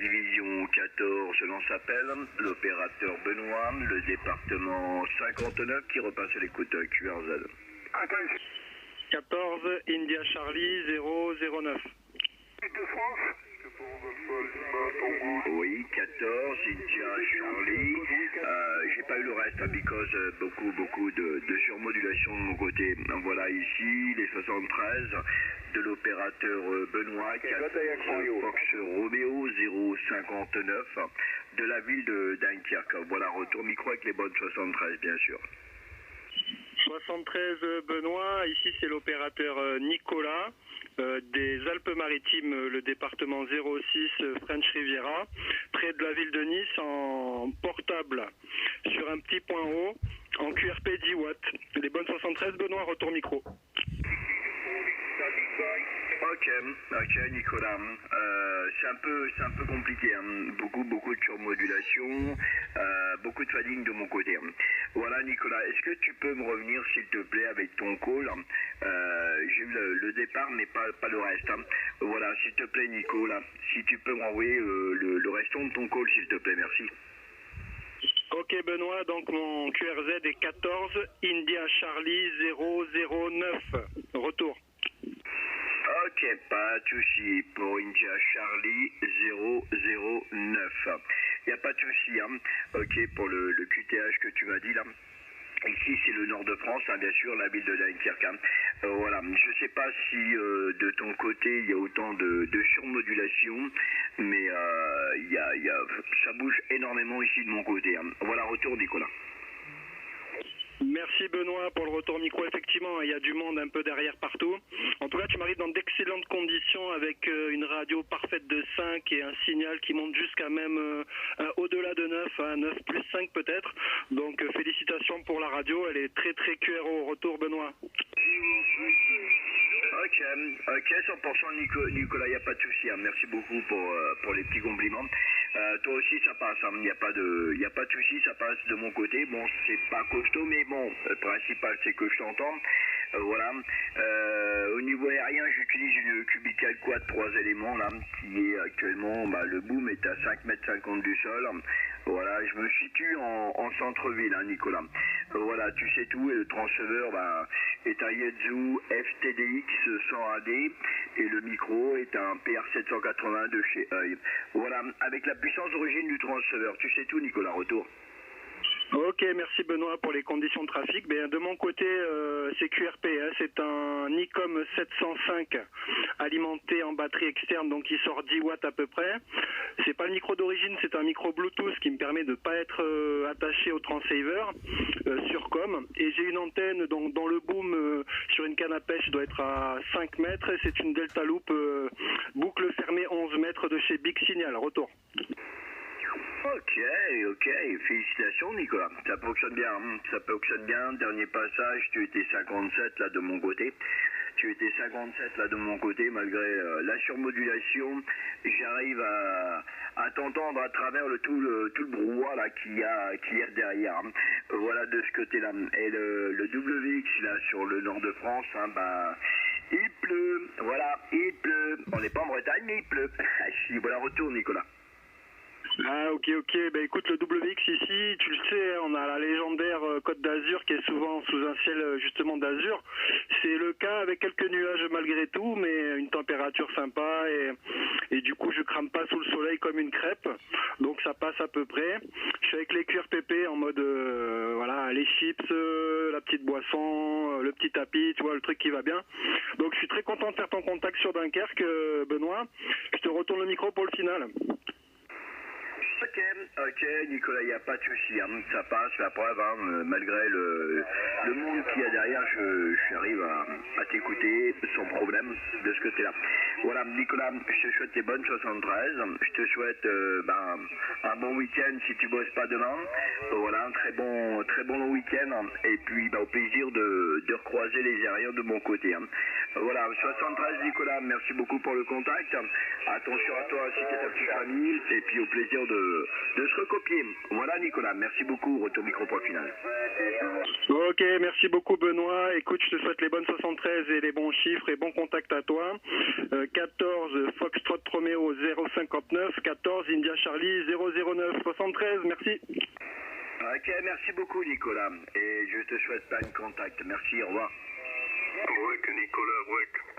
division 14 lance appel, l'opérateur Benoît, le département 59 qui repasse à l'écoute QRZ. 14 India Charlie 009. Oui, 14 India Charlie. J'ai pas eu le reste, because beaucoup de surmodulation de mon côté. Voilà ici les 73 de l'opérateur Benoît, 14 Fox Romeo 059 de la ville de Dunkerque. Voilà, retour micro avec les bonnes 73 bien sûr. 73 Benoît, ici c'est l'opérateur Nicolas des Alpes-Maritimes, le département 06 French Riviera, près de la ville de Nice, en portable sur un petit point haut, en QRP 10 watts. Les bonnes 73 Benoît, retour micro. Ok Nicolas, c'est un peu compliqué, hein. Beaucoup de surmodulation, beaucoup de fading de mon côté. Voilà Nicolas, est-ce que tu peux me revenir s'il te plaît avec ton call? J'ai eu le départ mais pas le reste, hein. Voilà, s'il te plaît Nicolas, si tu peux m'envoyer le restant de ton call s'il te plaît, merci. Ok Benoît, donc mon QRZ est 14 India Charlie 009, retour. Ok, pas de souci pour India Charlie 009. Il n'y a pas de souci, hein. Ok, pour le QTH que tu m'as dit là. Ici, c'est le nord de France, hein, bien sûr, la ville de Dunkerque. Hein. Voilà, je ne sais pas si de ton côté, il y a autant de surmodulation, mais ça bouge énormément ici de mon côté. Hein. Voilà, retour Nicolas. Merci Benoît pour le retour micro. Effectivement, il y a du monde un peu derrière partout. En tout cas, tu m'arrives dans d'excellentes conditions avec une radio parfaite de 5 et un signal qui monte jusqu'à même au-delà de 9, à 9 plus 5 peut-être. Donc félicitations pour la radio, elle est très QRO. Retour Benoît. Ok, 100% Nicolas, il n'y a pas de souci. Hein. Merci beaucoup pour les petits compliments. Toi aussi ça passe, il n'y a pas de souci, ça passe de mon côté. Bon, c'est pas costaud, mais bon, le principal c'est que je t'entends. Voilà. Au niveau aérien, j'utilise une Cubical Quad 3 éléments là, qui est actuellement, le boom est à 5,50 m du sol. Voilà, je me situe en centre-ville, hein, Nicolas. Voilà, tu sais tout, et le transceveur est un Yaesu FTDX 100AD et le micro est un PR780 de chez Heuil. Voilà, avec la puissance d'origine du transceveur, tu sais tout Nicolas, retour. Ok, merci Benoît pour les conditions de trafic. De mon côté, c'est QRP, hein, c'est un Nikon 705 alimenté en batterie externe, donc il sort 10 watts à peu près. C'est pas le micro d'origine, c'est un micro Bluetooth qui me permet de ne pas être attaché au transceiver sur com. Et j'ai une antenne donc, dans le boom sur une canne à pêche, doit être à 5 mètres. Et c'est une Delta Loop boucle fermée 11 mètres de chez Big Signal. Retour. Ok, félicitations Nicolas, ça fonctionne bien, dernier passage, tu étais 57 là de mon côté, malgré la surmodulation, j'arrive à t'entendre à travers tout le brouhaha là qu'il y a derrière, hein. Voilà de ce côté-là, et le WX là sur le nord de France, hein, il pleut, voilà, on n'est pas en Bretagne mais il pleut, voilà, retour Nicolas. Ah ok, écoute, le WX ici, tu le sais, on a la légendaire Côte d'Azur qui est souvent sous un ciel justement d'azur. C'est le cas avec quelques nuages malgré tout, mais une température sympa et du coup je crame pas sous le soleil comme une crêpe, donc ça passe à peu près. Je suis avec les QRPP en mode voilà, les chips, la petite boisson, le petit tapis, tu vois, le truc qui va bien. Donc je suis très content de faire ton contact sur Dunkerque, Benoît. Je te retourne le micro pour le final. Ok, Nicolas, il n'y a pas de souci, hein. Ça passe, la preuve, hein, malgré le monde qu'il y a derrière, j'arrive à t'écouter sans problème de ce côté-là. Voilà, Nicolas, je te souhaite tes bonnes 73, je te souhaite un bon week-end si tu bosses pas demain, voilà, un très bon long week-end, et puis au plaisir de recroiser les aériens de mon côté, hein. Voilà, 73 Nicolas, merci beaucoup pour le contact, attention à toi ainsi qu'à ta petite famille, et puis au plaisir de se recopier. Voilà Nicolas, merci beaucoup, retour micro point final. Ok, merci beaucoup Benoît, écoute, je te souhaite les bonnes 73 et les bons chiffres et bon contact à toi. 14 Foxtrot Romeo 059 14 India Charlie 009 73. Merci. Ok, merci beaucoup Nicolas. Et je te souhaite pas une contact. Merci, au revoir. Break, Nicolas, break.